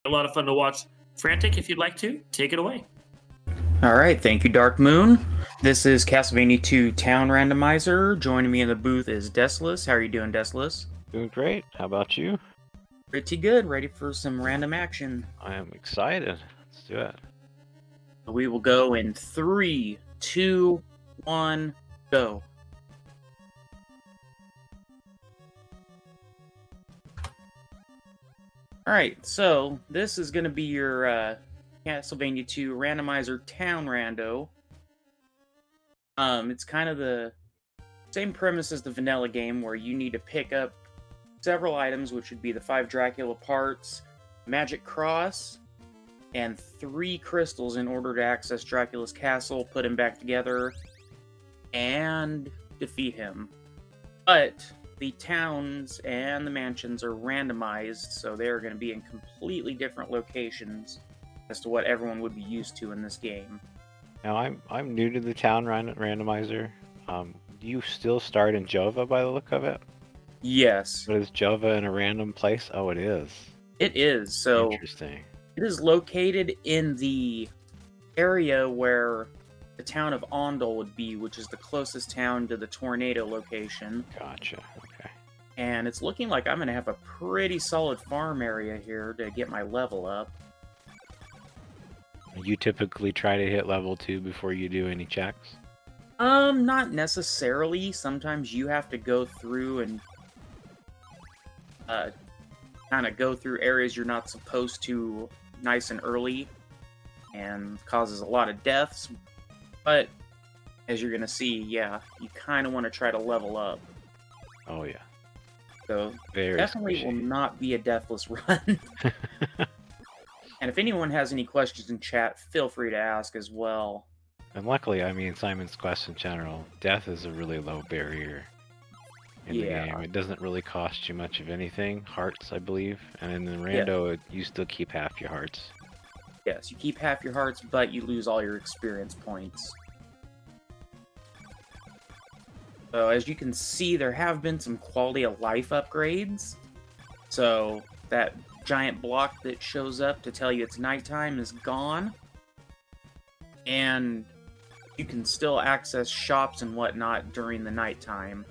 A lot of fun to watch. Frantic, if you'd like to, take it away. All right, thank you, Dark Moon. This is Castlevania 2 Town Randomizer. Joining me in the booth is Desolus. How are you doing, Desolus? Doing great. How about you? Pretty good. Ready for some random action. I am excited. Let's do it. We will go in 3, 2, 1, go. Alright, so this is going to be your Castlevania 2 Randomizer Town Rando. It's kind of the same premise as the vanilla game, where you need to pick up several items, which would be the 5 Dracula parts, magic cross, and 3 crystals in order to access Dracula's castle, put him back together, and defeat him. But the towns and the mansions are randomized, so they're going to be in completely different locations as to what everyone would be used to in this game. Now, I'm new to the town randomizer. Do you still start in Jova by the look of it? Yes. But is Jova in a random place? Oh, it is. It is. So interesting. It is located in the area where the town of Ondel would be, which is the closest town to the tornado location. Gotcha. Okay. And it's looking like I'm going to have a pretty solid farm area here to get my level up. You typically try to hit level 2 before you do any checks? Not necessarily. Sometimes you have to go through and kind of go through areas you're not supposed to nice and early, and causes a lot of deaths. But as you're gonna see, yeah, you kind of want to try to level up. Oh yeah. So very definitely will not be a deathless run. And if anyone has any questions in chat, feel free to ask as well. And luckily, I mean, Simon's Quest in general, death is a really low barrier in the game. It doesn't really cost you much of anything. Hearts, I believe. And in the Rando, you still keep half your hearts. Yes, you keep half your hearts, but you lose all your experience points. So as you can see, there have been some quality of life upgrades. So that giant block that shows up to tell you it's nighttime is gone. And you can still access shops and whatnot during the nighttime.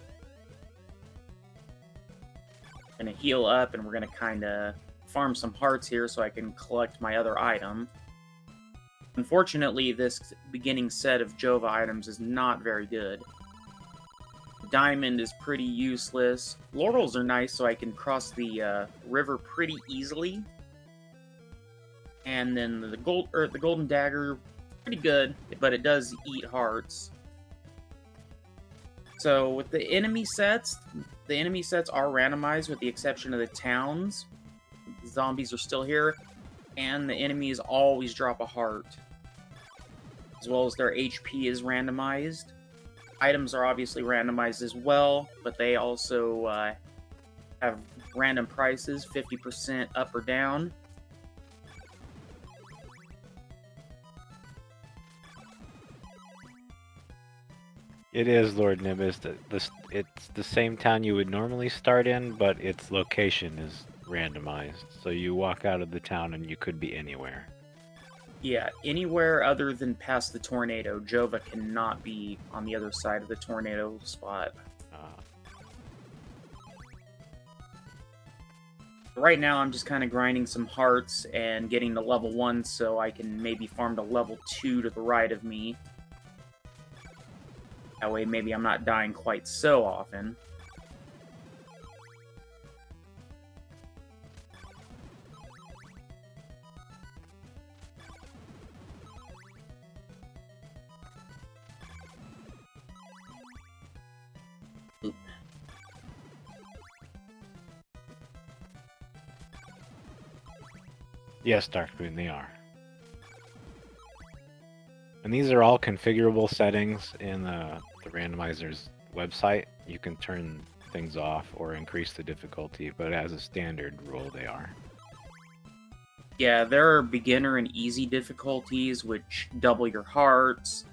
Gonna heal up, and we're gonna kind of farm some hearts here so I can collect my other item. Unfortunately, this beginning set of Jova items is not very good. Diamond is pretty useless. Laurels are nice, so I can cross the river pretty easily. And then the golden dagger, pretty good, but it does eat hearts. So with the enemy sets are randomized with the exception of the towns. The zombies are still here, and the enemies always drop a heart. As well as their HP is randomized. Items are obviously randomized as well, but they also have random prices, 50% up or down. It is, Lord Nimbus. It's the same town you would normally start in, but its location is randomized. So you walk out of the town and you could be anywhere. Yeah, anywhere other than past the tornado. Jova cannot be on the other side of the tornado spot. Right now, I'm just kind of grinding some hearts and getting to level 1 so I can maybe farm to level 2 to the right of me. That way, maybe I'm not dying quite so often. Oop. Yes, Darkmoon, they are. And these are all configurable settings in the randomizer's website. You can turn things off or increase the difficulty, but as a standard rule, they are. Yeah, there are beginner and easy difficulties, which double your hearts,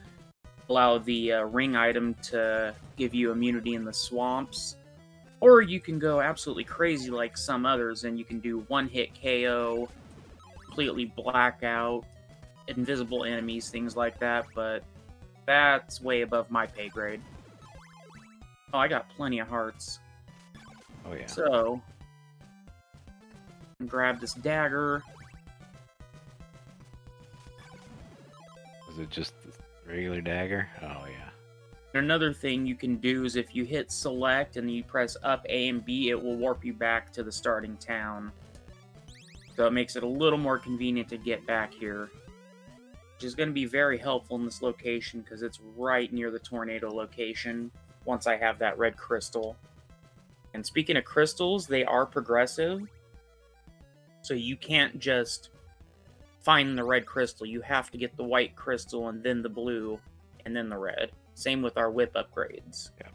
allow the ring item to give you immunity in the swamps, or you can go absolutely crazy like some others, and you can do one-hit KO, completely black out invisible enemies, things like that, but that's way above my pay grade. Oh, I got plenty of hearts. Oh yeah. So, grab this dagger. Was it just the regular dagger? Oh yeah. Another thing you can do is if you hit select and you press up A and B, it will warp you back to the starting town. So it makes it a little more convenient to get back here. Which is going to be very helpful in this location because it's right near the tornado location once I have that red crystal. And speaking of crystals, they are progressive. So you can't just find the red crystal. You have to get the white crystal and then the blue and then the red. Same with our whip upgrades. Yeah.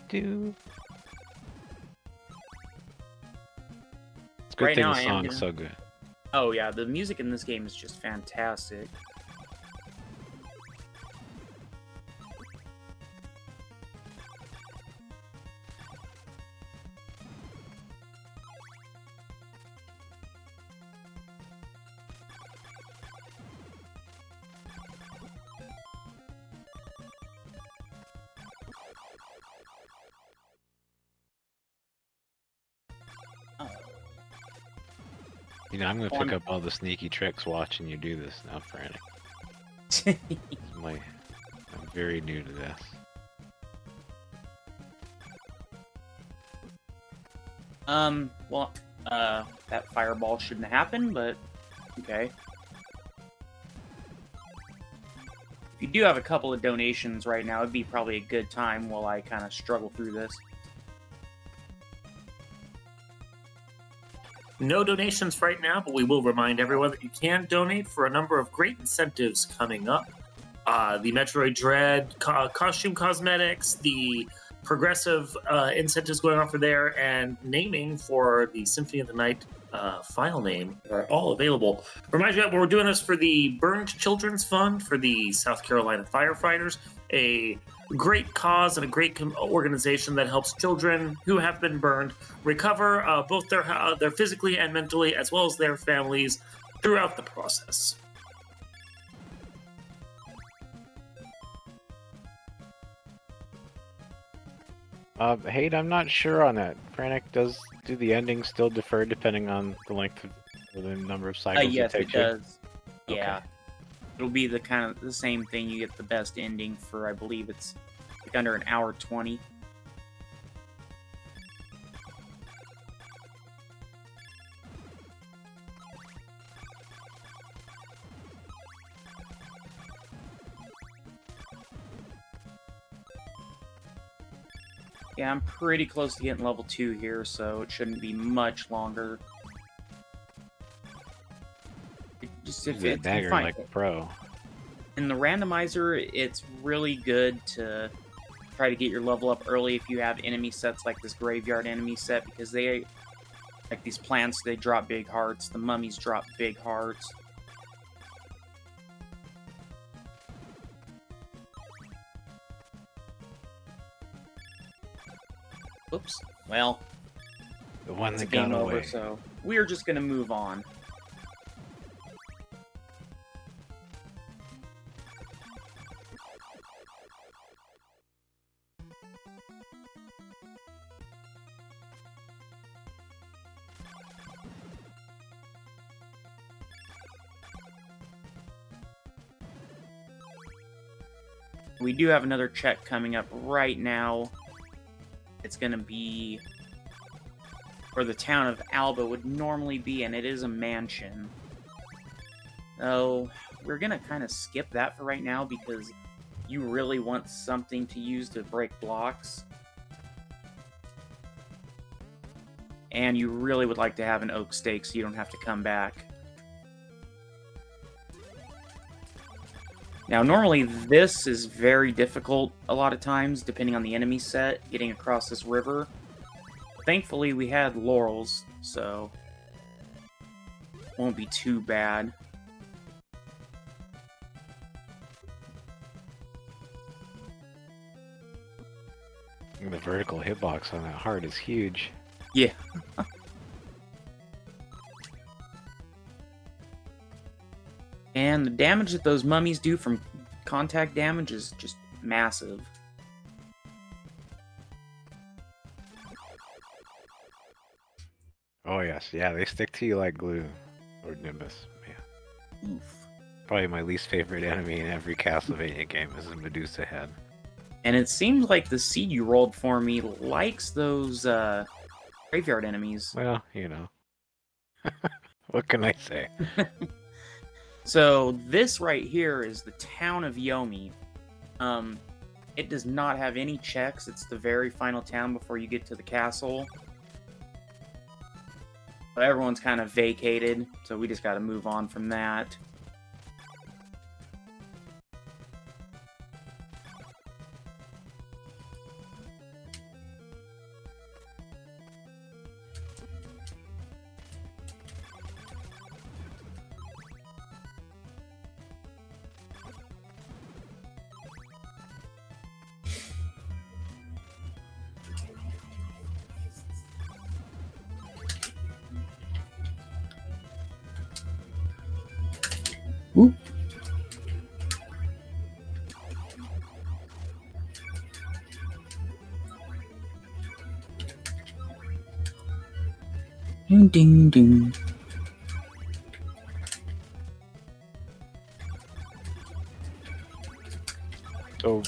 Do. It's a good Right thing now, the I am song's gonna- so good. Oh yeah, the music in this game is just fantastic. You know, I'm gonna Oh, pick I'm- up all the sneaky tricks watching you do this now, Frantic. I'm very new to this. Well, that fireball shouldn't happen, but okay. If you do have a couple of donations right now, it'd be probably a good time while I kind of struggle through this. No donations right now, but we will remind everyone that you can donate for a number of great incentives coming up. The Metroid Dread costume cosmetics, the progressive incentives going on for there, and naming for the Symphony of the Night file name are all available. Remind you that we're doing this for the Burned Children's Fund for the South Carolina firefighters, a great cause and a great organization that helps children who have been burned recover both their physically and mentally, as well as their families throughout the process. Hate, I'm not sure on that. Frantic, do the endings still differ depending on the length of or the number of cycles Yes, it it takes you? does. Okay. Yeah. It'll be the kind of the same thing. You get the best ending for, I believe it's like under an hour 20. Yeah, I'm pretty close to getting level 2 here, so it shouldn't be much longer. Just Use if that it's dagger fine. like a pro. In the randomizer, it's really good to try to get your level up early if you have enemy sets like this graveyard enemy set, because they, like these plants, they drop big hearts. The mummies drop big hearts. Oops. Well, The one it's a that got game away. over, so we're just gonna move on. We do have another check coming up right now. It's going to be where the town of Alba would normally be, and it is a mansion. So, we're going to kind of skip that for right now because you really want something to use to break blocks. And you really would like to have an oak stake so you don't have to come back. Now, normally this is very difficult a lot of times, depending on the enemy set, getting across this river. Thankfully, we had laurels, so won't be too bad. The vertical hitbox on that heart is huge. Yeah. And the damage that those mummies do from contact damage is just massive. Oh yes, yeah, they stick to you like glue, Lord Nimbus. Yeah. Oof. Probably my least favorite enemy in every Castlevania game is the Medusa head. And it seems like the seed you rolled for me likes those graveyard enemies. Well, you know. What can I say? So this right here is the town of Yomi. It does not have any checks. It's the very final town before you get to the castle. But everyone's kind of vacated, so we just got to move on from that. Oop. Ding ding ding. So,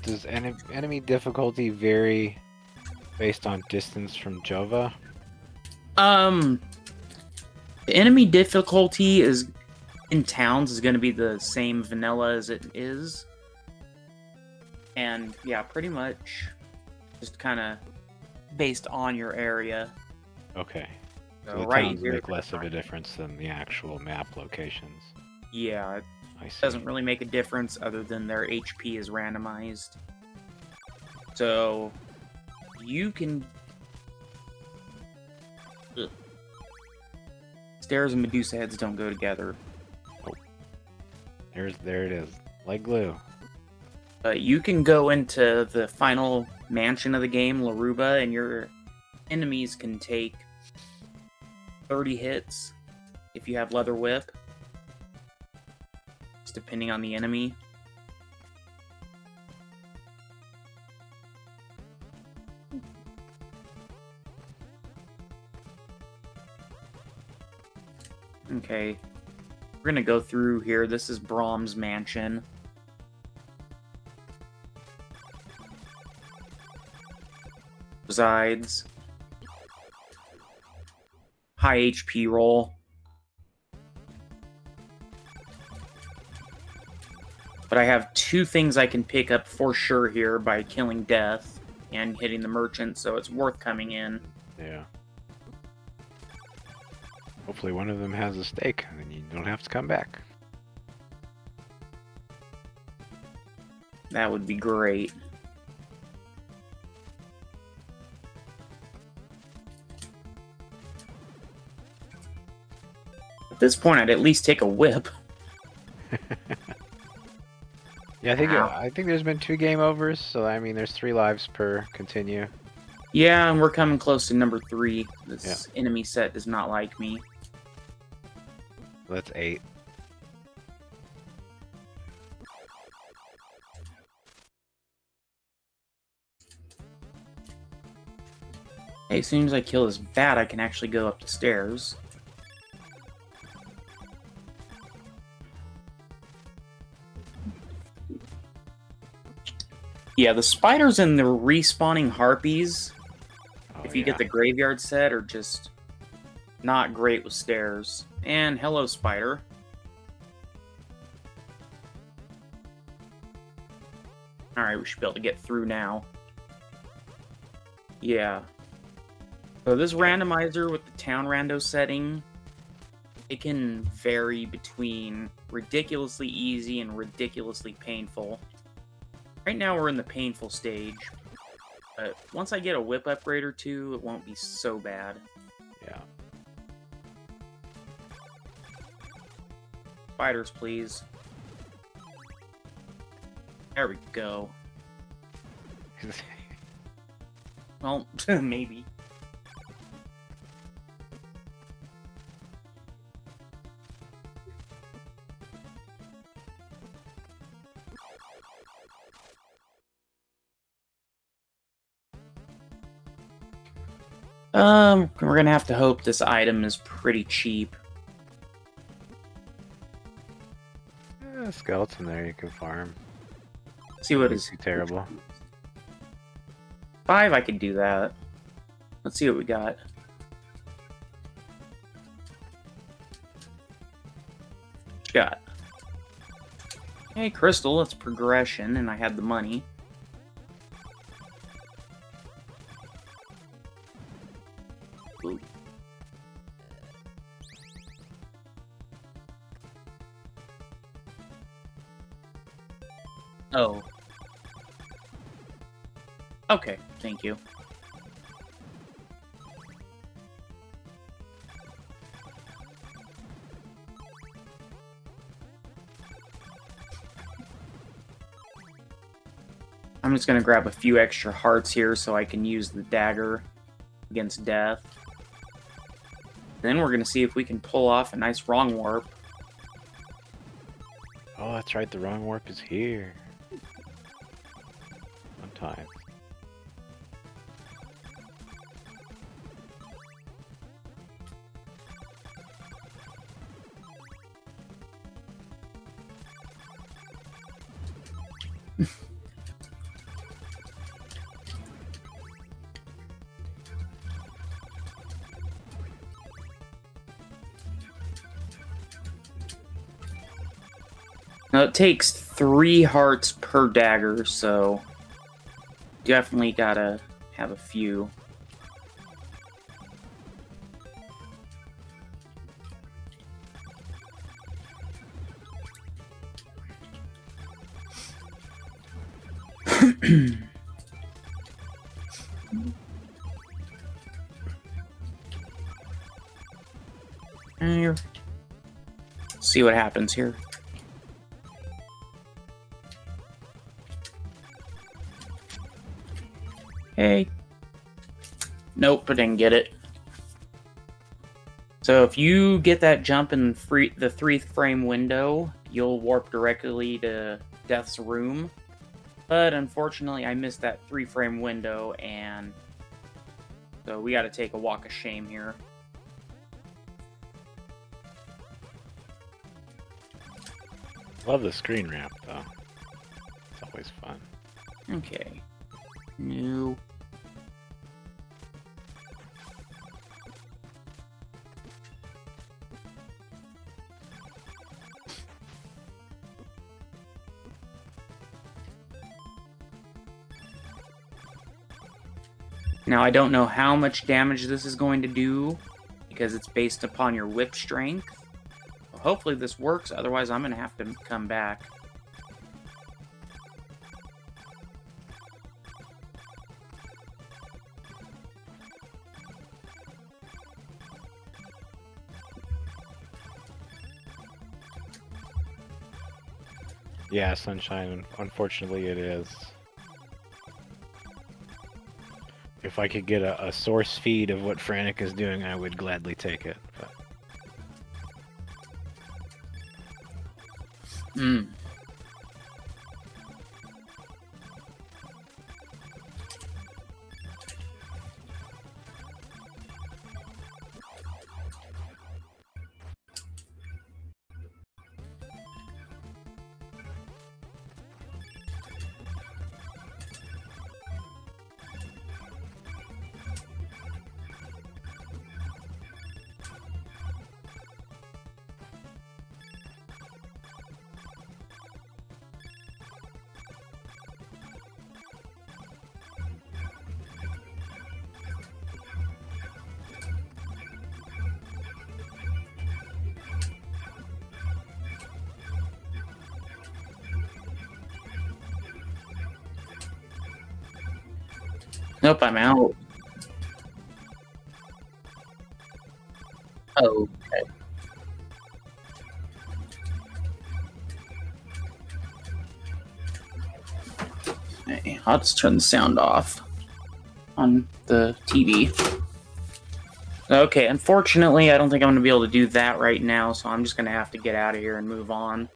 does enemy difficulty vary based on distance from Jova? The enemy difficulty is in towns is going to be the same vanilla as it is. And yeah, pretty much just kind of based on your area. Okay. So So the right towns here, make less of a difference than the actual map locations. yeah, it I see. doesn't really make a difference other than their HP is randomized. So you can... Ugh. Stairs and Medusa heads don't go together. There it is. Like glue. But you can go into the final mansion of the game, Laruba, and your enemies can take 30 hits if you have Leather Whip. Just depending on the enemy. Okay. We're gonna go through here. This is Brahms' mansion. Resides. High HP roll. But I have two things I can pick up for sure here by killing Death and hitting the merchant, so it's worth coming in. Yeah. Hopefully one of them has a stake, and then you don't have to come back. That would be great. At this point, I'd at least take a whip. Yeah, Ow. I think there's been 2 game overs, so I mean there's 3 lives per continue. Yeah, and we're coming close to number 3. This enemy set does not like me. That's 8. Hey, as soon as I kill this bat, I can actually go up the stairs. Yeah, the spiders and the respawning harpies, Oh, if you yeah. get the graveyard set, are just not great with stairs. And hello, spider. Alright, we should be able to get through now. Yeah. So this randomizer with the town rando setting it can vary between ridiculously easy and ridiculously painful. Right now we're in the painful stage, but once I get a whip upgrade or two, it won't be so bad. Yeah. Spiders, please. There we go. Well, maybe. We're gonna have to hope this item is pretty cheap. Skeleton there you can farm. See what is terrible. 5, I could do that. Let's see what we got. Got. Hey, crystal, it's progression, and I had the money. Ooh. Oh. Okay, thank you. I'm just gonna grab a few extra hearts here so I can use the dagger against death. Then we're gonna see if we can pull off a nice wrong warp. Oh, that's right, the wrong warp is here. One time. Now, it takes 3 hearts per dagger, so definitely gotta have a few. See what happens here. Hey. Nope, I didn't get it. So if you get that jump in the 3-frame window, you'll warp directly to Death's room. But unfortunately, I missed that 3-frame window, and so we gotta take a walk of shame here. Love the screen ramp, though. It's always fun. Okay. No. Now, I don't know how much damage this is going to do, because it's based upon your whip strength. Well, hopefully this works, otherwise I'm going to have to come back. Yeah, Sunshine, unfortunately it is. If I could get a source feed of what Frantic is doing, I would gladly take it. But... Nope, I'm out. Oh, okay. Hey, I'll just turn the sound off on the TV. Okay, unfortunately, I don't think I'm going to be able to do that right now, so I'm just going to have to get out of here and move on.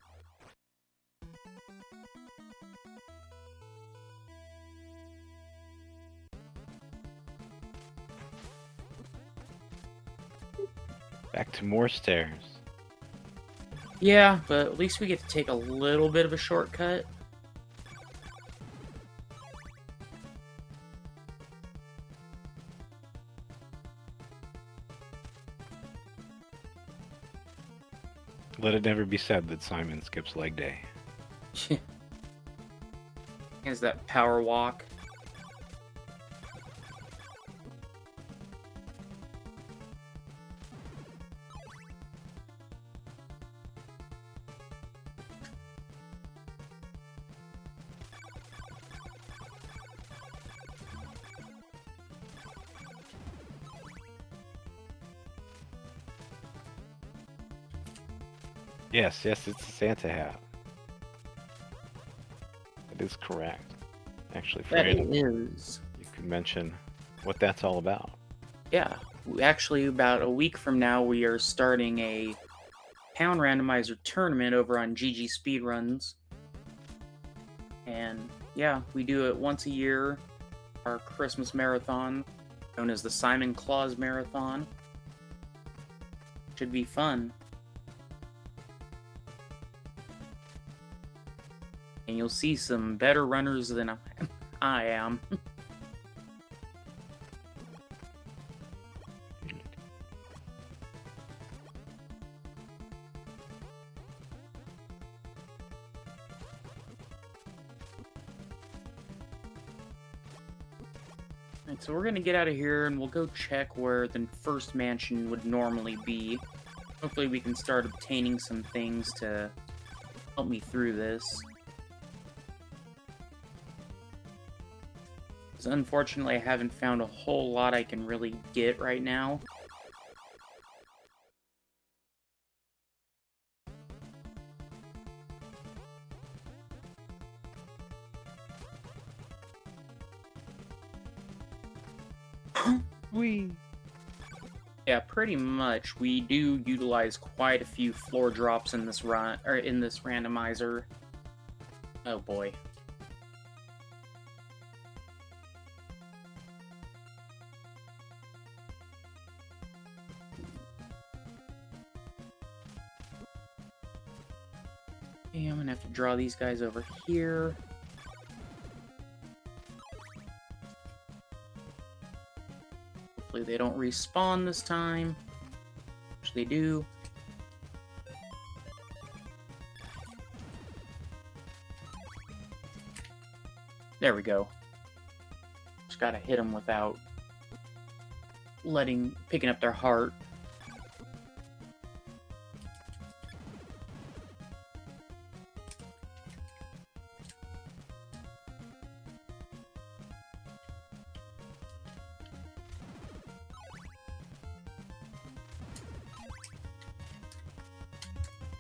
Back to more stairs. Yeah, but at least we get to take a little bit of a shortcut. Let it never be said that Simon skips leg day. Is that power walk? Yes, it's a Santa hat. That is correct. Actually, That Fred, is. you could mention what that's all about. Yeah, actually, about a week from now, we are starting a Pound Randomizer tournament over on GG Speedruns. And yeah, we do it once a year, our Christmas marathon, known as the Simon Claus Marathon. Should be fun. And you'll see some better runners than I am. Alright, so we're gonna get out of here and we'll go check where the first mansion would normally be. Hopefully we can start obtaining some things to help me through this. Unfortunately, I haven't found a whole lot I can really get right now. Yeah, pretty much. We do utilize quite a few floor drops in this run, or in this randomizer. Oh boy. Okay, I'm gonna have to draw these guys over here. Hopefully they don't respawn this time, which they do. There we go. Just gotta hit them without picking up their heart.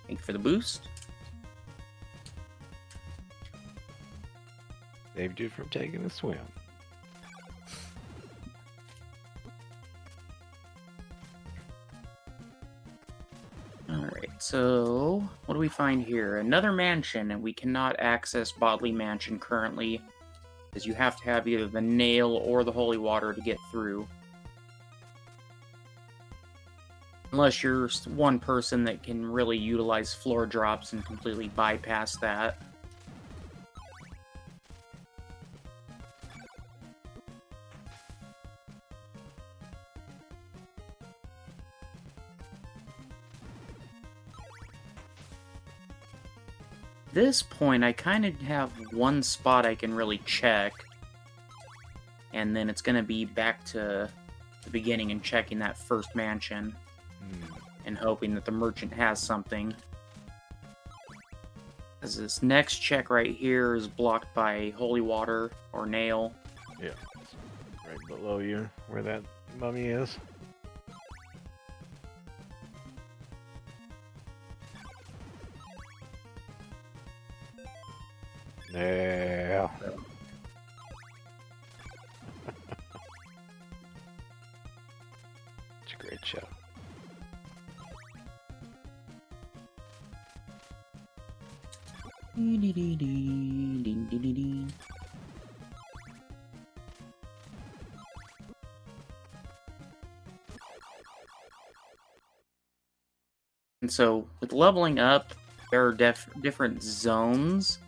Thank you for the boost. Saved you from taking a swim. Alright, so what do we find here? Another mansion, and we cannot access Bodley Mansion currently, because you have to have either the nail or the holy water to get through. Unless you're one person that can really utilize floor drops and completely bypass that. At this point, I kind of have one spot I can really check. And then it's going to be back to the beginning and checking that first mansion. And hoping that the merchant has something. As this next check right here is blocked by holy water or nail. Yeah. Right below you, where that mummy is. Yeah. It's a great show. And so, with leveling up, there are different zones.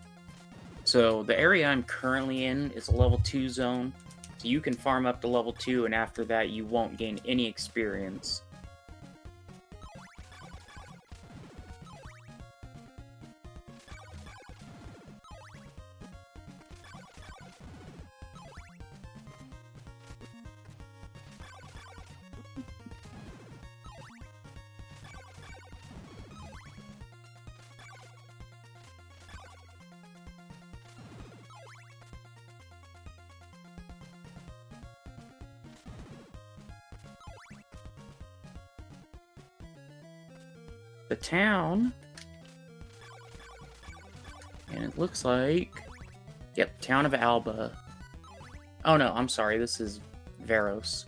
So, the area I'm currently in is a level 2 zone. So, you can farm up to level 2, and after that, you won't gain any experience. The town, and it looks like, yep, town of Alba. Oh no, I'm sorry, this is Varos.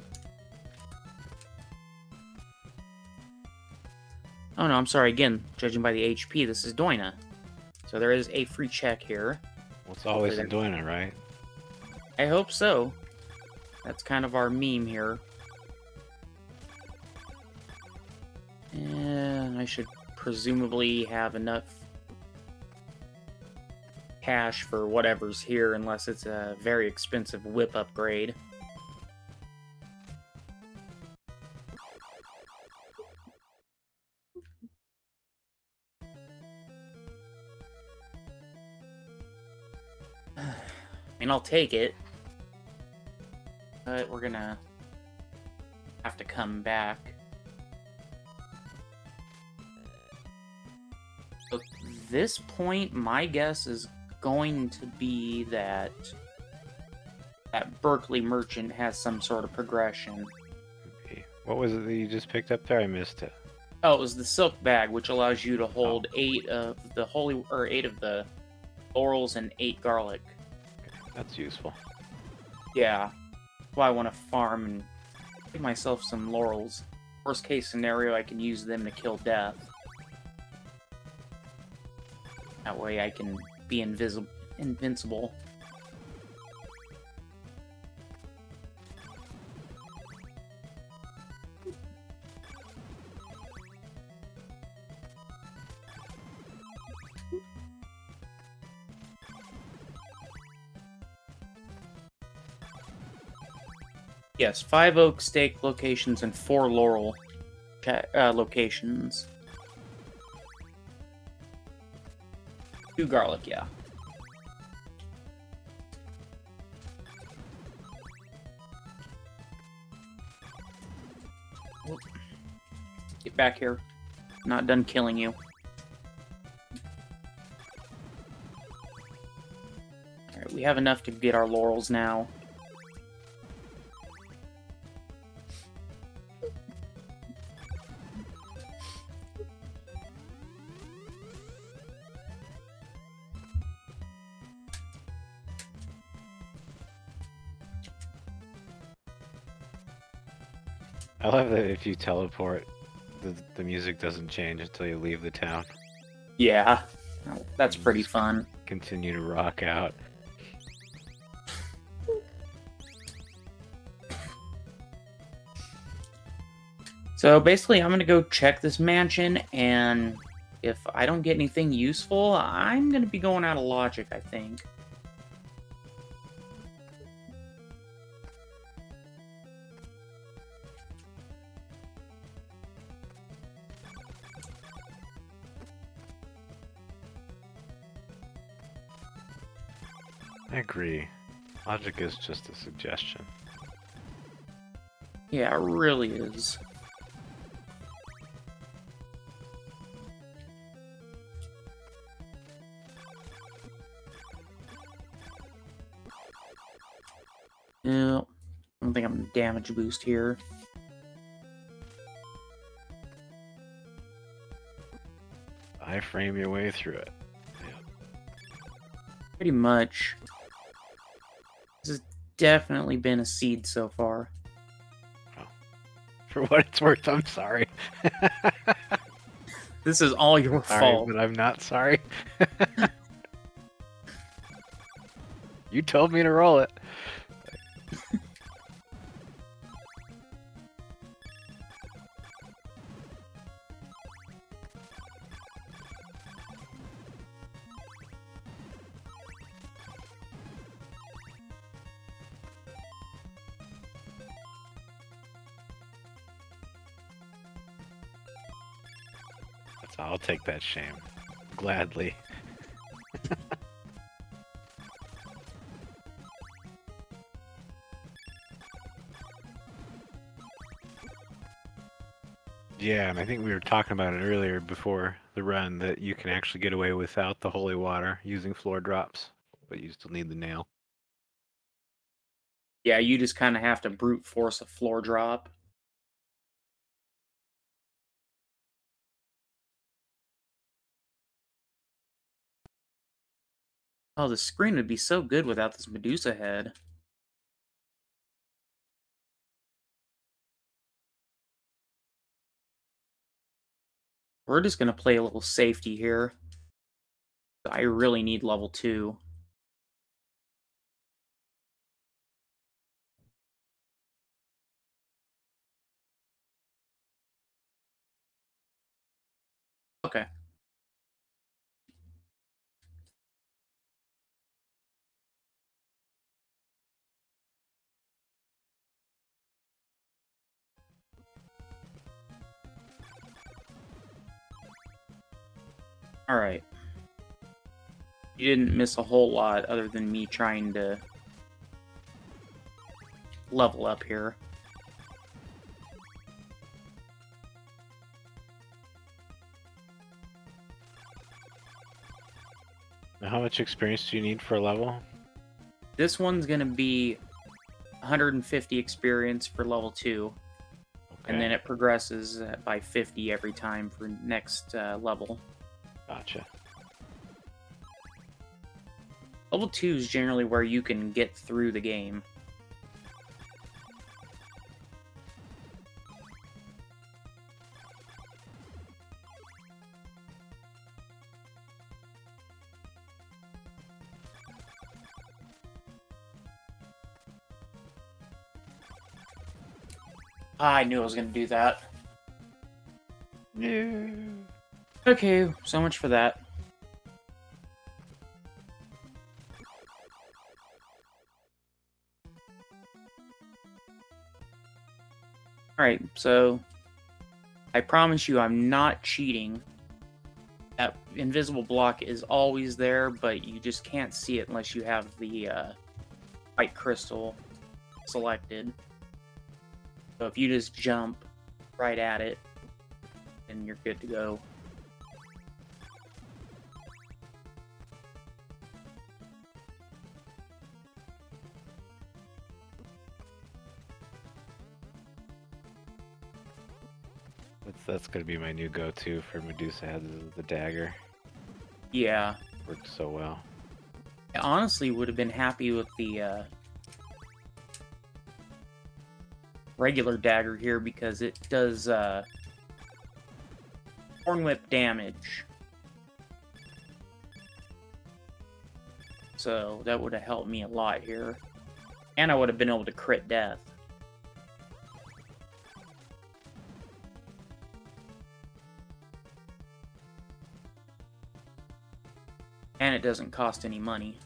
Oh no, I'm sorry again, judging by the HP, this is Doina. So there is a free check here. Well, it's always in Doina, right? I hope so. That's kind of our meme here. And I should presumably have enough cash for whatever's here, unless it's a very expensive whip upgrade. I mean, I'll take it. But we're gonna have to come back. At this point, my guess is going to be that Berkeley merchant has some sort of progression. What was it that you just picked up there? I missed it. Oh, it was the silk bag, which allows you to hold 8 of the 8 of the laurels and 8 garlic. Okay, that's useful. Yeah, that's why I want to farm and give myself some laurels. Worst case scenario, I can use them to kill death. That way I can be invincible. Yes, 5 oak stake locations and 4 laurel locations. 2 garlic, yeah. Whoop. Get back here. Not done killing you. Alright, we have enough to get our laurels now. I love that if you teleport, the music doesn't change until you leave the town. Yeah, that's pretty fun. Continue to rock out. So basically, I'm going to go check this mansion, and if I don't get anything useful, I'm going to be going out of logic, I think. I agree. Logic is just a suggestion. Yeah, it really is. Yeah. I don't think I'm gonna damage boost here. Frame your way through it. Pretty much. This has definitely been a seed so far. Oh. For what it's worth, I'm sorry. This is all your fault. But I'm not sorry. You told me to roll it. I'll take that shame. Gladly. Yeah, and I think we were talking about it earlier before the run that you can actually get away without the holy water using floor drops, but you still need the nail. Yeah, you just kind of have to brute force a floor drop. Oh, the screen would be so good without this Medusa head. We're just going to play a little safety here. I really need level 2. Okay. Alright. You didn't miss a whole lot other than me trying to level up here. Now, how much experience do you need for a level? This one's going to be 150 experience for level 2. Okay. And then it progresses by 50 every time for next level. Gotcha. Level 2 is generally where you can get through the game. I knew I was going to do that. No. Okay, so much for that. Alright, so I promise you I'm not cheating. That invisible block is always there, but you just can't see it unless you have the white crystal selected. So if you just jump right at it, then you're good to go. That's gonna be my new go-to for Medusa heads, is the dagger. Yeah. Worked so well. I honestly would have been happy with the regular dagger here because it does horn whip damage. So that would have helped me a lot here. And I would have been able to crit death. And it doesn't cost any money.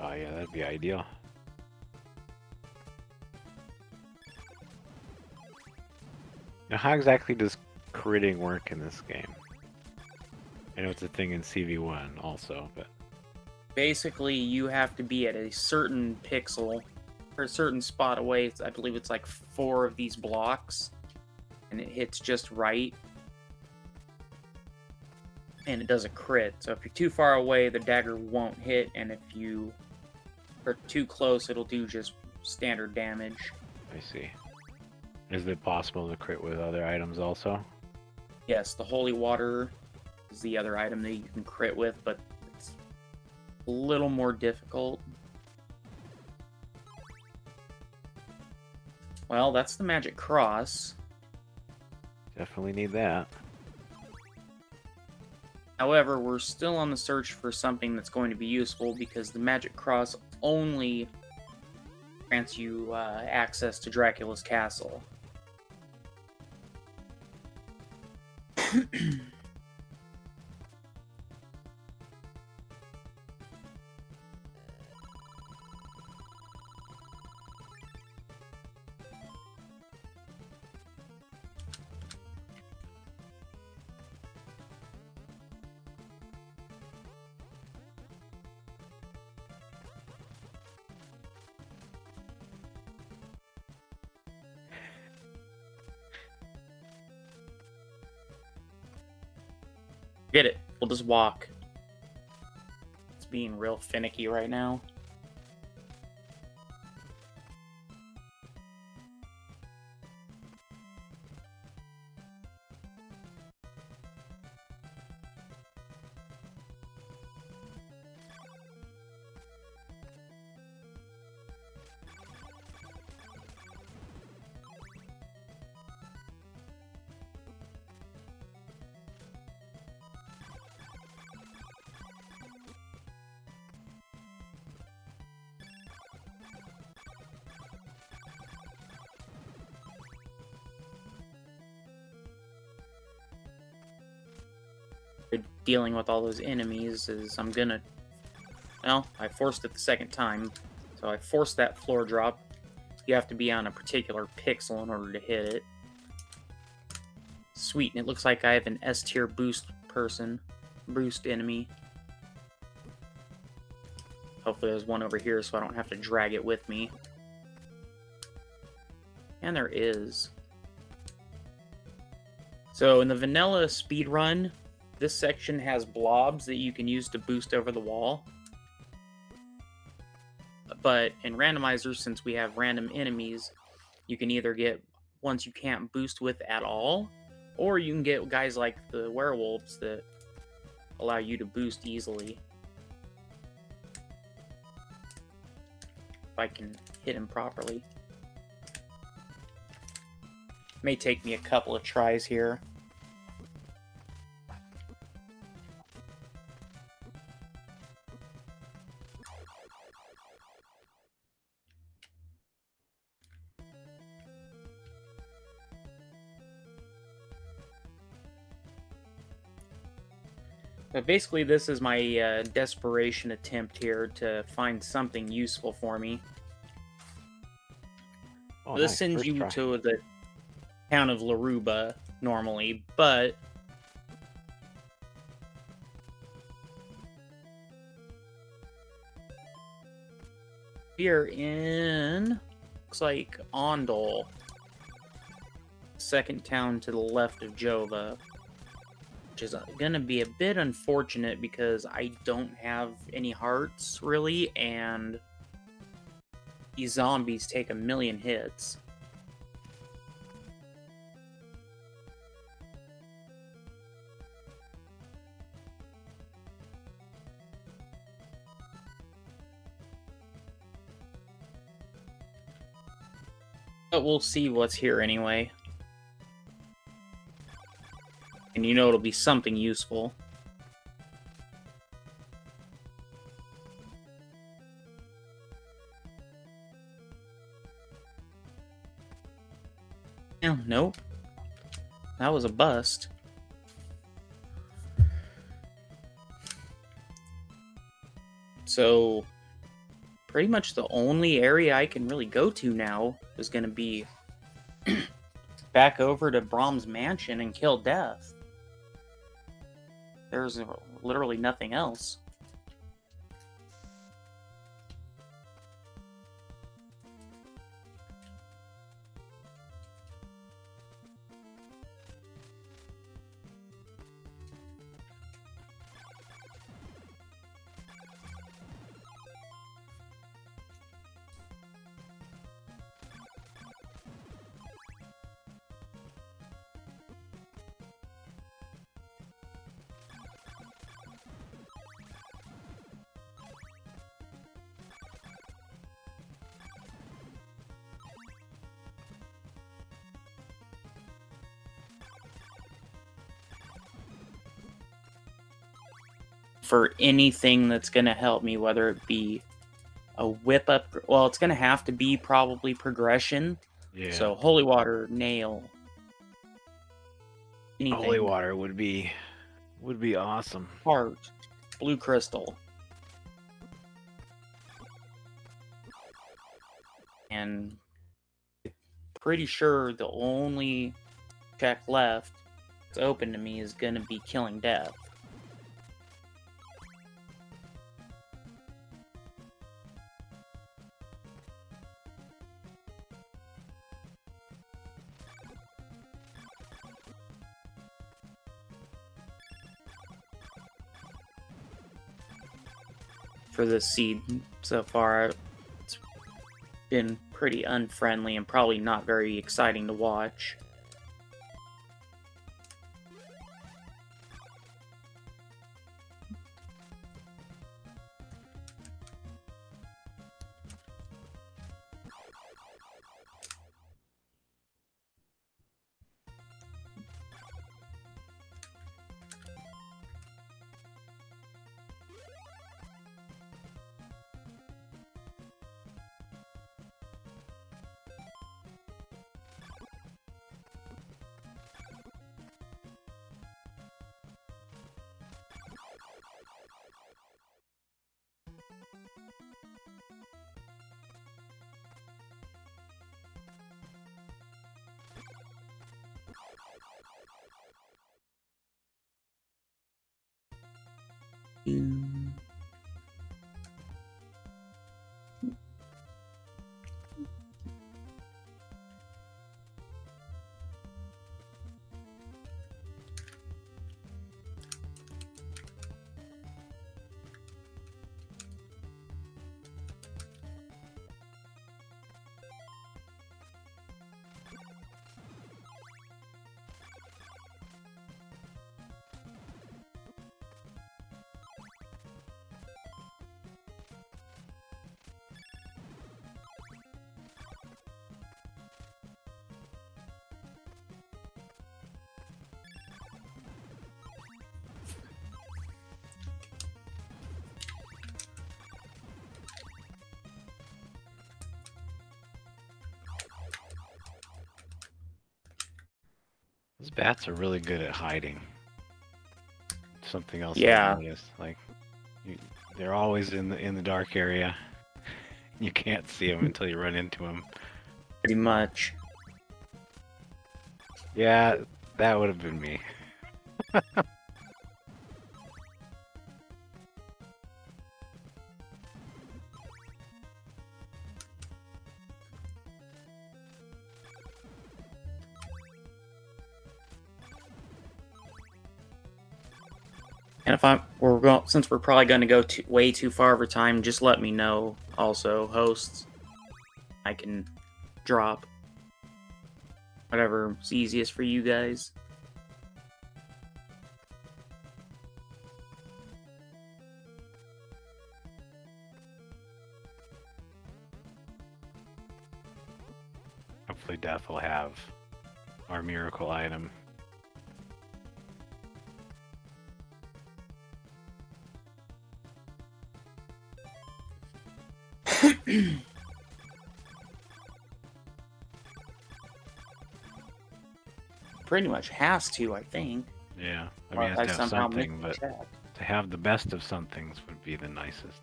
Oh yeah, that'd be ideal. Now, how exactly does critting work in this game? I know it's a thing in CV1 also, but... Basically, you have to be at a certain pixel, or a certain spot away. I believe it's like 4 of these blocks, and it hits just right. And it does a crit. So if you're too far away, the dagger won't hit, and if you are too close, it'll do just standard damage. I see. Is it possible to crit with other items also? Yes, the holy water is the other item that you can crit with, but it's a little more difficult. Well, that's the magic cross. Definitely need that. However, we're still on the search for something that's going to be useful because the magic cross only grants you access to Dracula's castle. Get it. We'll just walk. It's being real finicky right now. Dealing with all those enemies is I'm gonna... Well, I forced it the second time, so I forced that floor drop. You have to be on a particular pixel in order to hit it. Sweet, and it looks like I have an S tier boost enemy. Hopefully there's one over here so I don't have to drag it with me. And there is. So in the vanilla speedrun, this section has blobs that you can use to boost over the wall. But in Randomizer, since we have random enemies, you can either get ones you can't boost with at all, or you can get guys like the werewolves that allow you to boost easily. If I can hit him properly. May take me a couple of tries here. But basically, this is my desperation attempt here to find something useful for me. Oh, This nice. sends First you try. to the town of Laruba normally, but we are in, looks like Ondol, second town to the left of Jova, which is gonna be a bit unfortunate because I don't have any hearts really, and these zombies take 1,000,000 hits. But we'll see what's here anyway. And you know it'll be something useful. Oh, nope. That was a bust. So, pretty much the only area I can really go to now is going to be back over to Brahm's mansion and kill Death. There's literally nothing else. for anything that's going to help me, whether it be a whip up. Well, it's going to have to be probably progression. Yeah. So holy water, nail, anything. Holy water would be awesome. Heart, blue crystal. And pretty sure the only check left that's open to me is going to be killing death. For this seed so far, it's been pretty unfriendly and probably not very exciting to watch. Those bats are really good at hiding. Something else Yeah. I've noticed. Like, they're always in the dark area. You can't see them until you run into them. Pretty much. Yeah, that would have been me. And if since we're probably going to go way too far over time, just let me know. Also, hosts, I can drop whatever's easiest for you guys. Hopefully Death will have our miracle item. Pretty much has to, I think. Yeah, I mean, it has to have somehow something, missed but the check. to have the best of some things would be the nicest.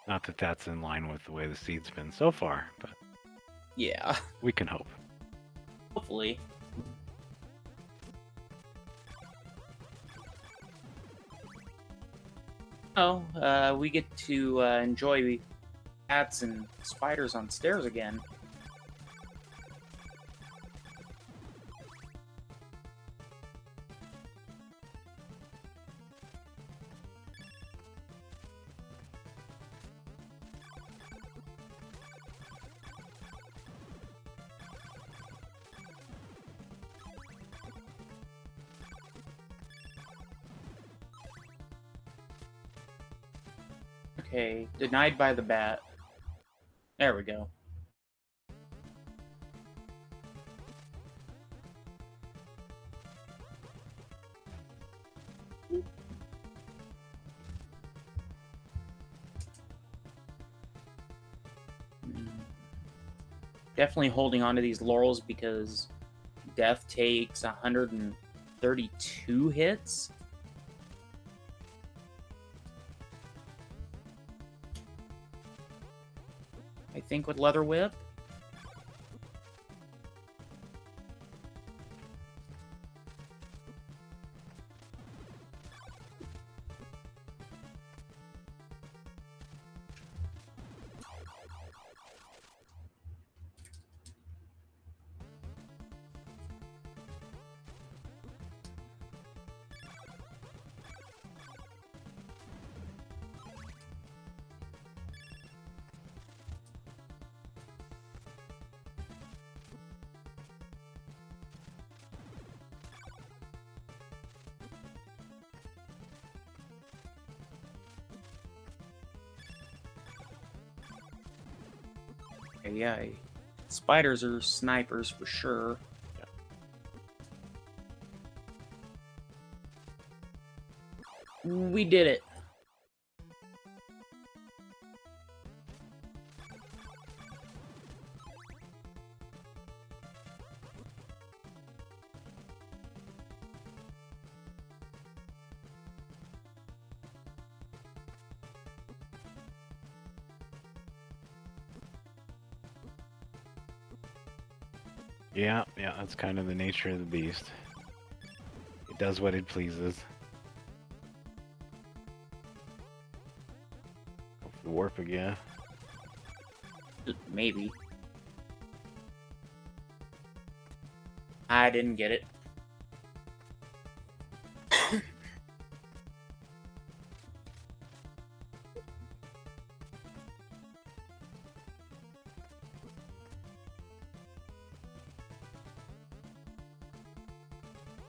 Not that that's in line with the way the seed's been so far, but Yeah, we can hope. hopefully. Oh, we get to enjoy bats and spiders on stairs again. Okay, denied by the bat. There we go. definitely holding on to these laurels because Death takes 132 hits. I think with Leather Whip. Yeah, spiders are snipers for sure. Yeah. We did it. Yeah, that's kind of the nature of the beast. It does what it pleases. Warp again. Maybe. I didn't get it.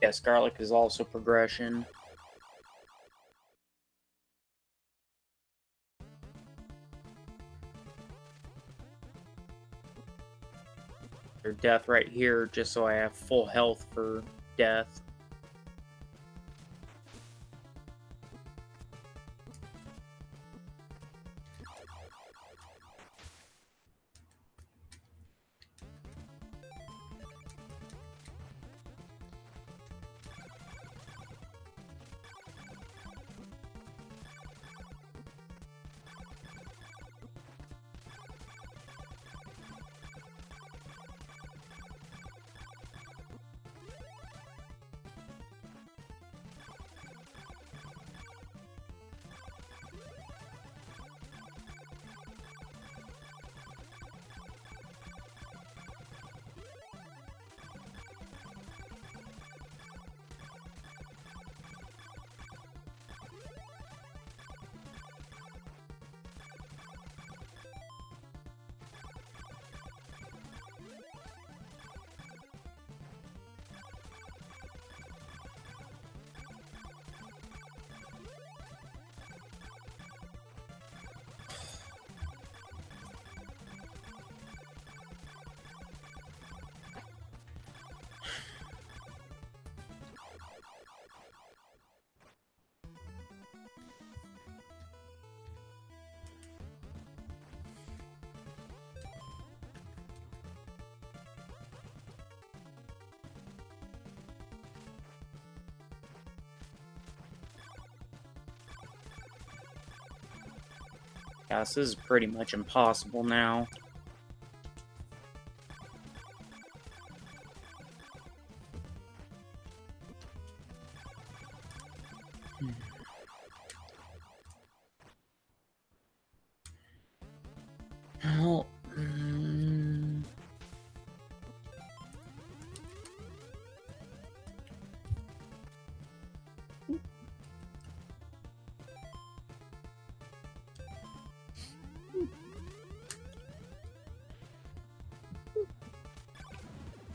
Yes, garlic is also progression. Or death right here, just so I have full health for death. Yeah, this is pretty much impossible now. Well,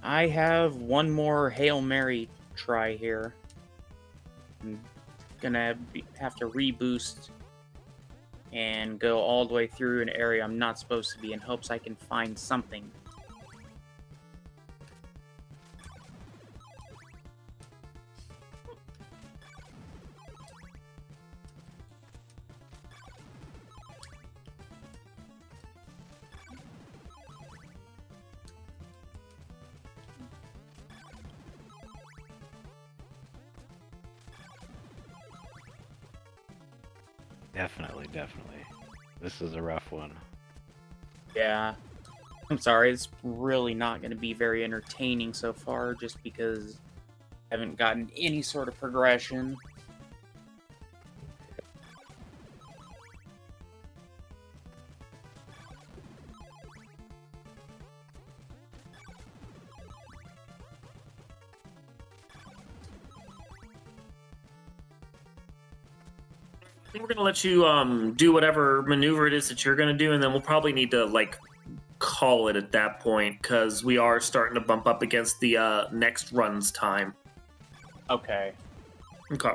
I have one more Hail Mary try here. I'm gonna have to reboost and go all the way through an area I'm not supposed to be in hopes I can find something. Definitely, definitely. This is a rough one. Yeah. I'm sorry, it's really not going to be very entertaining so far, just because I haven't gotten any sort of progression. I think we're gonna let you do whatever maneuver it is that you're gonna do, and then we'll probably need to like call it at that point because we are starting to bump up against the next run's time. Okay. Okay.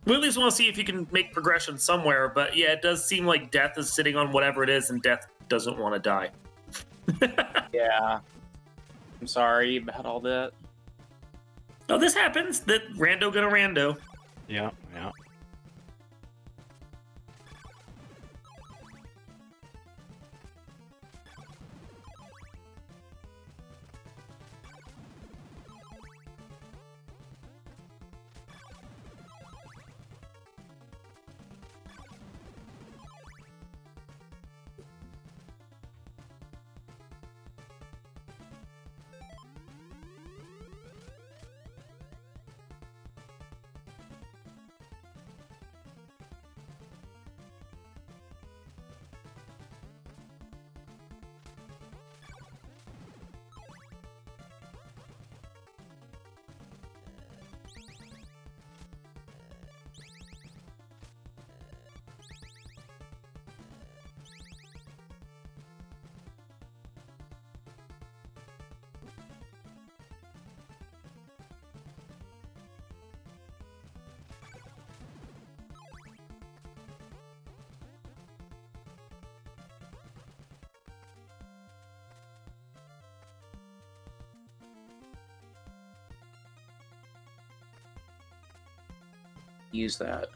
We at least want to see if you can make progression somewhere, but yeah, it does seem like Death is sitting on whatever it is, and Death doesn't want to die. Yeah. I'm sorry about all that. Oh, this happens. That rando gonna rando. Yeah, yeah. Use that.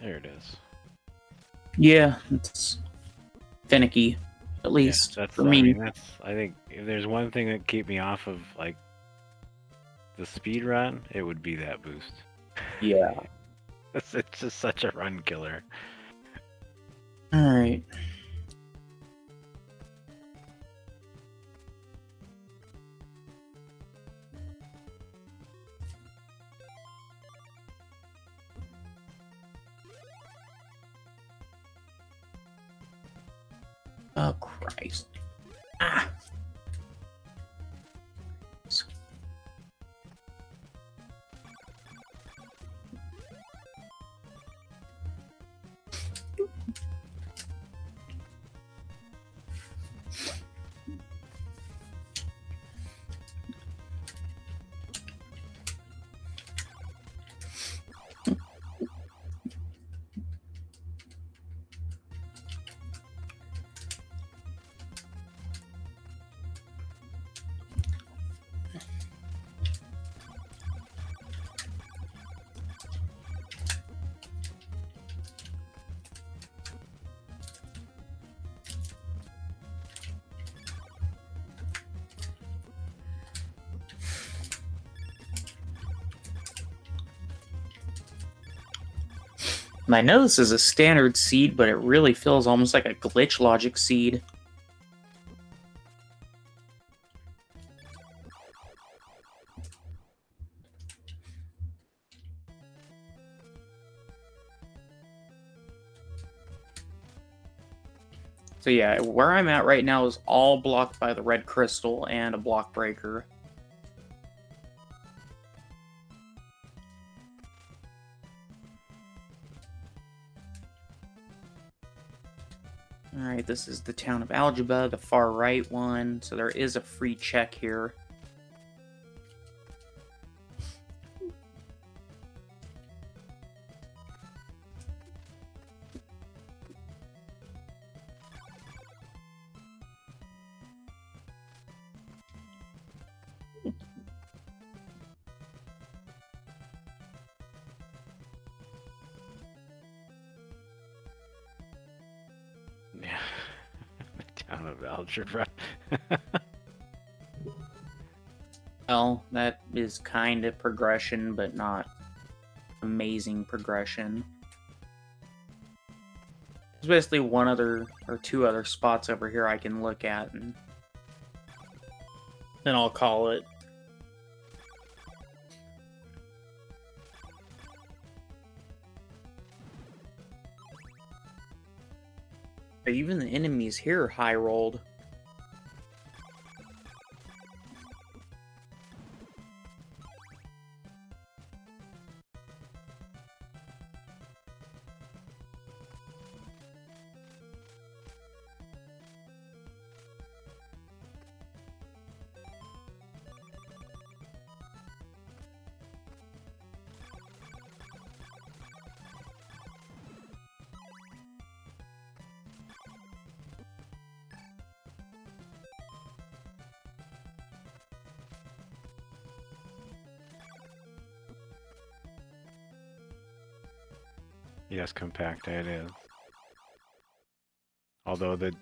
There it is. Yeah, it's finicky, at Yeah, least that's, for I me. mean, that's, I think if there's one thing that keep me off of like the speed run, it would be that boost. Yeah. It's just such a run killer. All right. Oh, Christ. Ah. And I know this is a standard seed, but it really feels almost like a glitch logic seed. So yeah, where I'm at right now is all blocked by the red crystal and a block breaker. Alright, this is the town of Algebra, the far right one, so there is a free check here. Yeah. Town of Algebra. Well, that is kind of progression, but not amazing progression. There's basically one other, or two other spots over here I can look at, and then I'll call it. But even the enemies here are high rolled. Yes, compact it is. Although the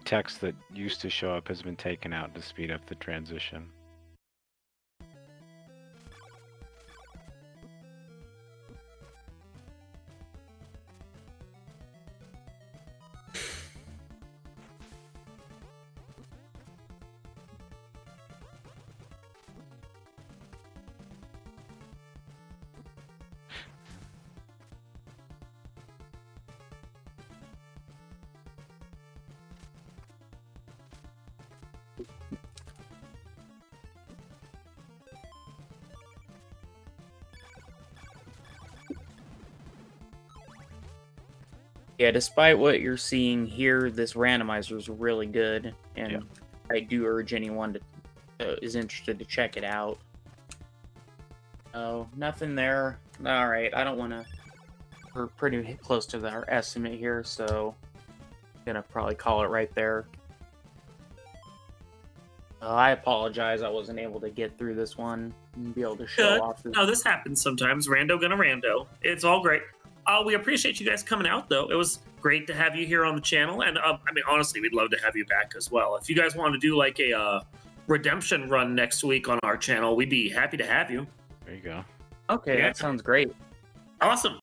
text that used to show up has been taken out to speed up the transition. Yeah, despite what you're seeing here, this randomizer is really good, and Yeah. I do urge anyone to is interested to check it out. Oh, nothing there. All right, I don't want to. We're pretty close to our estimate here, so I'm gonna probably call it right there. I apologize, I wasn't able to get through this one and be able to show Good. off. No, this happens sometimes. Rando gonna rando. It's all great. We appreciate you guys coming out, though. It was great to have you here on the channel, and I mean, honestly, we'd love to have you back as well. If you guys want to do like a redemption run next week on our channel, we'd be happy to have you. There you go. Okay, Yeah. that sounds great. Awesome.